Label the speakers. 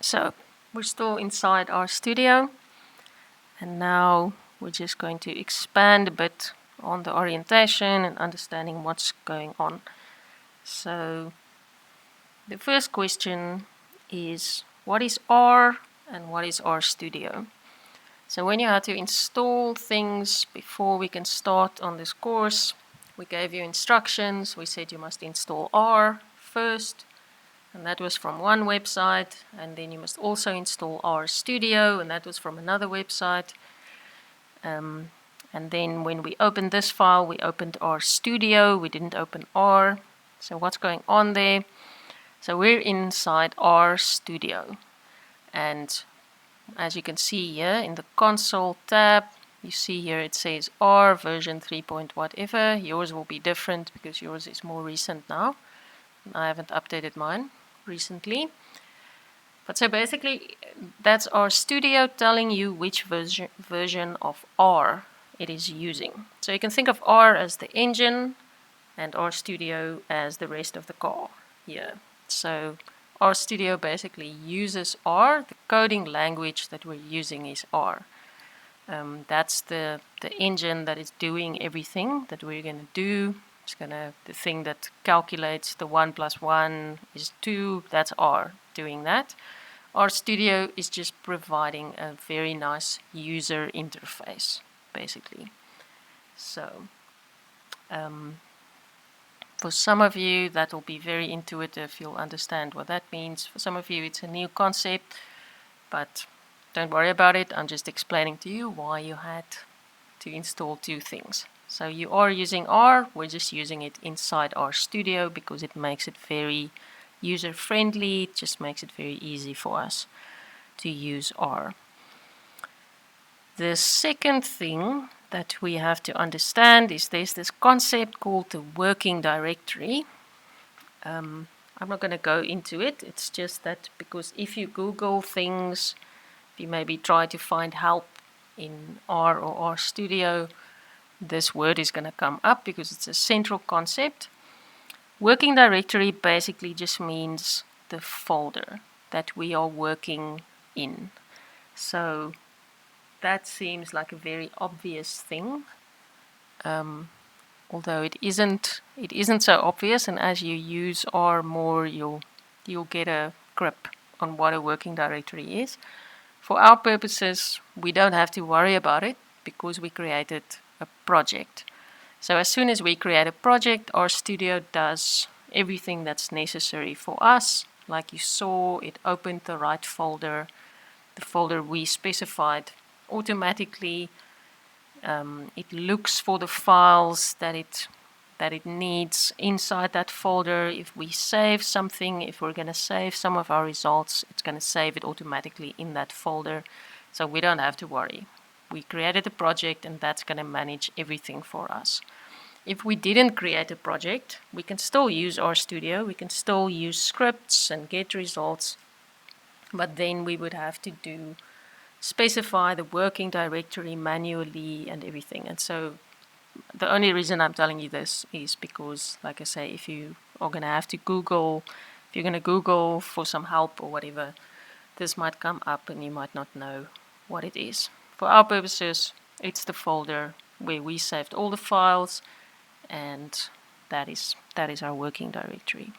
Speaker 1: So we're still inside RStudio, and now we're just going to expand a bit on the orientation and understanding what's going on. So the first question is, what is R and what is RStudio? So when you had to install things before we can start on this course, we gave you instructions. We said you must install R first, and that was from one website, and then you must also install RStudio, and that was from another website. And then when we opened this file, we opened RStudio, we didn't open R. So what's going on there? So we're inside RStudio, and as you can see here in the console tab, you see here it says R version 3 point whatever. Yours will be different because yours is more recent now. I haven't updated mine recently. But so basically that's RStudio telling you which version of R it is using. So you can think of R as the engine and RStudio as the rest of the car here. So RStudio basically uses R. The coding language that we're using is R. That's the engine that is doing everything that we're going to do. It's the thing that calculates the 1 + 1 is 2. That's R doing that. RStudio is just providing a very nice user interface, basically. So for some of you, that will be very intuitive. You'll understand what that means. For some of you, it's a new concept, but don't worry about it. I'm just explaining to you why you had to install two things. So you are using R. We're just using it inside RStudio because it makes it very user-friendly. It just makes it very easy for us to use R. The second thing that we have to understand is there's this concept called the working directory. I'm not going to go into it. It's just that because if you Google things, if you maybe try to find help in R or RStudio, this word is going to come up because it's a central concept. Working directory basically just means the folder that we are working in. So that seems like a very obvious thing, although it isn't so obvious, and as you use R more, you'll get a grip on what a working directory is. For our purposes, we don't have to worry about it because we created a project. So as soon as we create a project, RStudio does everything that's necessary for us. Like you saw, it opened the right folder, the folder we specified automatically. It looks for the files that it needs inside that folder. If we save something, if we're going to save some of our results, it's going to save it automatically in that folder. So we don't have to worry. We created a project and that's going to manage everything for us. If we didn't create a project, we can still use RStudio. We can still use scripts and get results, but then we would have to specify the working directory manually and everything. And so the only reason I'm telling you this is because, like I say, if you are going to have to Google, if you're going to Google for some help or whatever, this might come up and you might not know what it is. For our purposes, it's the folder where we saved all the files, and that is our working directory.